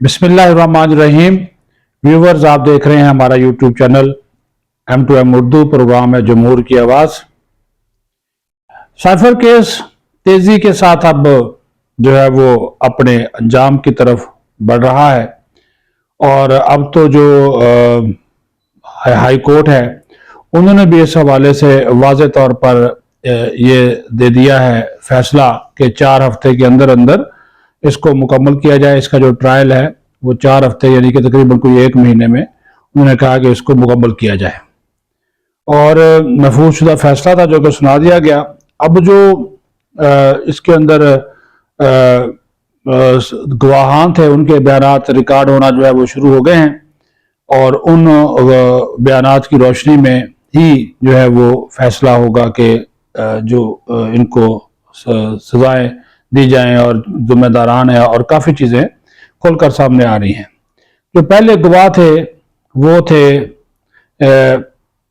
बिस्मिल्लाहिर्रहमानिर्रहीम। व्यूवर्स, आप देख रहे हैं हमारा YouTube channel M2M Urdu. Programme है जमहूर की आवाज़। साइफर केस तेज़ी के साथ अब जो है वो अपने अंजाम की तरफ बढ़ रहा है और अब तो जो हाई कोर्ट है उन्होंने भी इस हवाले से वाज़े तौर पर ये दे दिया है फैसला कि 4 हफ्ते के अंदर अंदर इसको मुकम्मल किया जाए। इसका जो ट्रायल है वो 4 हफ्ते यानी कि तकरीबन कोई 1 महीने में उन्होंने कहा कि इसको मुकम्मल किया जाए और महफूज शुदा फैसला था जो कि सुना दिया गया। अब जो इसके अंदर गवाहान थे उनके बयानात रिकॉर्ड होना जो है वो शुरू हो गए हैं और उन बयानात की रोशनी में ही जो है वो फैसला होगा कि जो इनको सजाएं दी जाएं और जिम्मेदारान है और काफ़ी चीज़ें खुलकर सामने आ रही हैं। जो पहले गवाह थे वो थे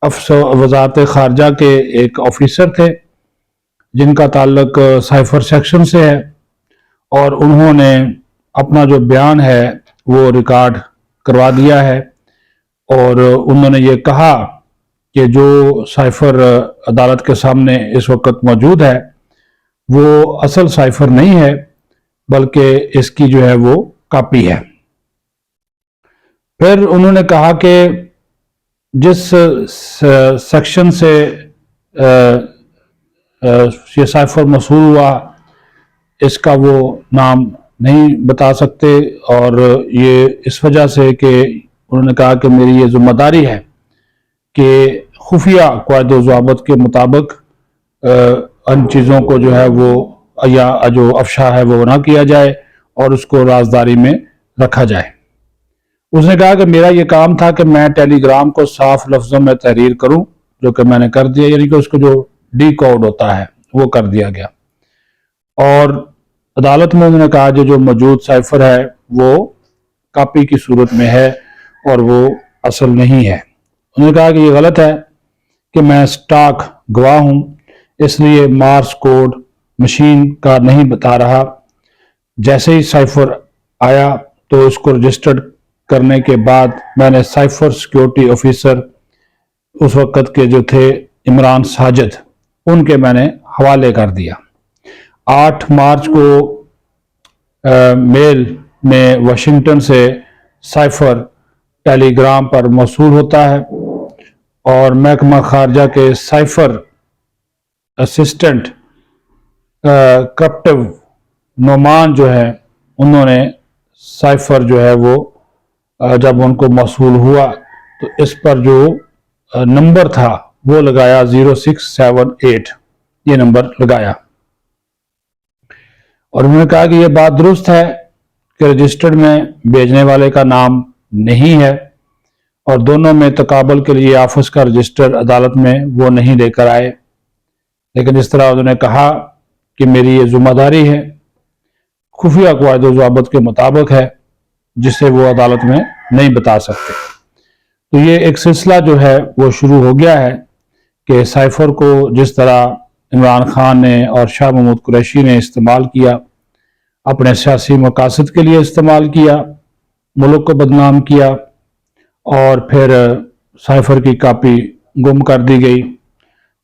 वजारत खारजा के एक ऑफिसर थे जिनका ताल्लुक साइफर सेक्शन से है और उन्होंने अपना जो बयान है वो रिकॉर्ड करवा दिया है और उन्होंने ये कहा कि जो साइफर अदालत के सामने इस वक्त मौजूद है वो असल साइफर नहीं है बल्कि इसकी जो है वो कॉपी है। फिर उन्होंने कहा कि जिस सेक्शन से ये साइफर मसूल हुआ इसका वो नाम नहीं बता सकते और ये इस वजह से कि उन्होंने कहा कि मेरी ये जिम्मेदारी है कि खुफिया क़वायद ज़वाबित के मुताबिक उन चीज़ों को जो है वो या जो अफशा है वो ना किया जाए और उसको राजदारी में रखा जाए। उसने कहा कि मेरा ये काम था कि मैं टेलीग्राम को साफ लफ्ज़ों में तहरीर करूं, जो कि मैंने कर दिया, यानी कि उसको जो डी कोड होता है वो कर दिया गया। और अदालत में उन्होंने कहा जो मौजूद साइफर है वो कॉपी की सूरत में है और वो असल नहीं है। उन्होंने कहा कि ये गलत है कि मैं स्टॉक गवाह हूँ, इसलिए मार्स कोड मशीन का नहीं बता रहा। जैसे ही साइफर आया तो उसको रजिस्टर्ड करने के बाद मैंने साइफर सिक्योरिटी ऑफिसर उस वक़्त के जो थे इमरान साजिद उनके मैंने हवाले कर दिया। 8 मार्च को मेल में वाशिंगटन से साइफर टेलीग्राम पर मौसूल होता है और महकमा खारजा के साइफर असिस्टेंट कैप्टन नोमान जो है उन्होंने साइफर जो है वो जब उनको मौसूल हुआ तो इस पर जो नंबर था वो लगाया 0678, ये नंबर लगाया और उन्होंने कहा कि ये बात दुरुस्त है कि रजिस्टर्ड में भेजने वाले का नाम नहीं है और दोनों में तकाबल के लिए ऑफिस का रजिस्टर अदालत में वो नहीं लेकर आए। लेकिन इस तरह उन्होंने कहा कि मेरी ये जिम्मेदारी है, खुफिया क़वायद ज़वाबित के मुताबिक है, जिसे वो अदालत में नहीं बता सकते। तो ये एक सिलसिला जो है वो शुरू हो गया है कि साइफर को जिस तरह इमरान खान ने और शाह महमूद कुरैशी ने इस्तेमाल किया, अपने सियासी मकासद के लिए इस्तेमाल किया, मुल्क को बदनाम किया और फिर साइफर की कॉपी गुम कर दी गई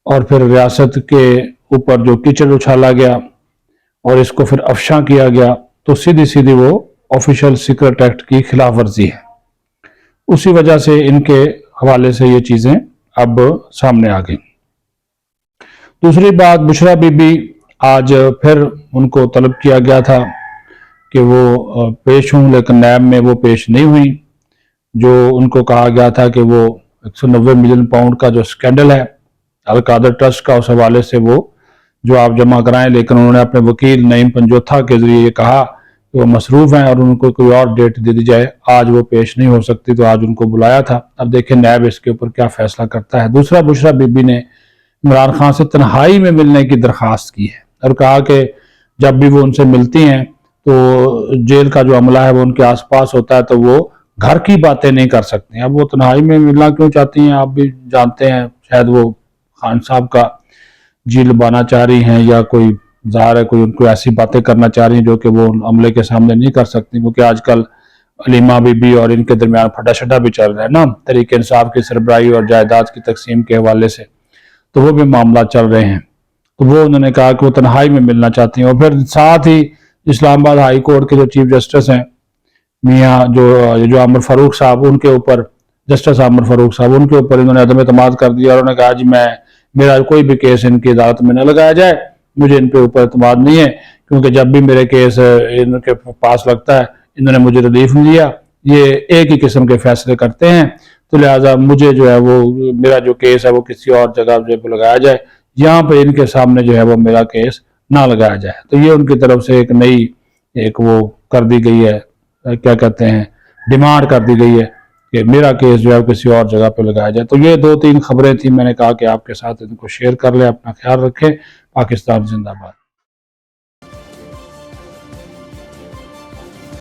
और फिर रियासत के ऊपर जो कीचड़ उछाला गया और इसको फिर अफशा किया गया, तो सीधी सीधी वो ऑफिशियल सीक्रेट एक्ट की खिलाफ वर्जी है। उसी वजह से इनके हवाले से ये चीज़ें अब सामने आ गई। दूसरी बात, बुशरा बीबी, आज फिर उनको तलब किया गया था कि वो पेश हों, लेकिन नैब में वो पेश नहीं हुई। जो उनको कहा गया था कि वो 190 मिलियन पाउंड का जो स्कैंडल है अलकादर ट्रस्ट का, उस हवाले से वो जो आप जमा कराएं, लेकिन उन्होंने अपने वकील नईम पंजोथा के जरिए ये कहा कि वो मसरूफ़ हैं और उनको कोई और डेट दे दी जाए, आज वो पेश नहीं हो सकती, तो आज उनको बुलाया था। अब देखें नैब इसके ऊपर क्या फैसला करता है। दूसरा, बुशरा बीबी ने इमरान खान से तन्हाई में मिलने की दरख्वास्त की है और कहा कि जब भी वो उनसे मिलती हैं तो जेल का जो अमला है वो उनके आसपास होता है, तो वो घर की बातें नहीं कर सकती। अब वो तन्हाई में मिलना क्यों चाहती हैं आप भी जानते हैं, शायद वो खान साहब का जी लबाना चाह रही हैं या कोई ज़ाहिर है कोई उनको ऐसी बातें करना चाह रही हैं जो कि वो अमले के सामने नहीं कर सकती, क्योंकि आजकल علیمہ بی بی اور ان کے درمیان پھٹا شٹا بھی چل رہا ہے نا، تحریک انصاف کی سربراہی اور جائیداد کی تقسیم کے حوالے سے، تو وہ بھی معاملات چل رہے ہیں۔ تو وہ انہوں نے کہا کہ وہ تنہائی میں ملنا چاہتی ہیں، اور پھر ساتھ ہی اسلام آباد ہائی کورٹ کے جو چیف جسٹس ہیں میاں جو عامر فاروق صاحب، ان کے اوپر جسٹس عامر فاروق صاحب، ان کے اوپر انہوں نے عدم اعتماد کر دیا، اور انہوں نے کہا جی میرا کوئی بھی کیس ان کی عدالت میں نہ لگایا جائے، مجھے ان پہ اوپر اعتماد نہیں ہے، کیونکہ جب بھی میرے کیس ان کے پاس لگتا ہے انہوں نے مجھے ریلیف نہیں دیا، یہ ایک ہی قسم کے فیصلے کرتے ہیں، تو لہٰذا مجھے جو ہے وہ میرا جو کیس ہے وہ کسی اور جگہ پہ لگایا جائے، یہاں پہ ان کے سامنے جو ہے وہ میرا کیس نہ لگایا جائے۔ تو یہ ان کی طرف سے ایک نئی وہ کر دی گئی ہے، کیا کہتے ہیں، ڈیمانڈ کر دی گئی ہے کہ میرا کیس جو ہے کسی اور جگہ پہ لگایا جائے۔ تو یہ 2-3 خبریں تھیں، میں نے کہا کہ آپ کے ساتھ ان کو شیئر کر لیں۔ اپنا خیال رکھیں۔ پاکستان زندہ باد۔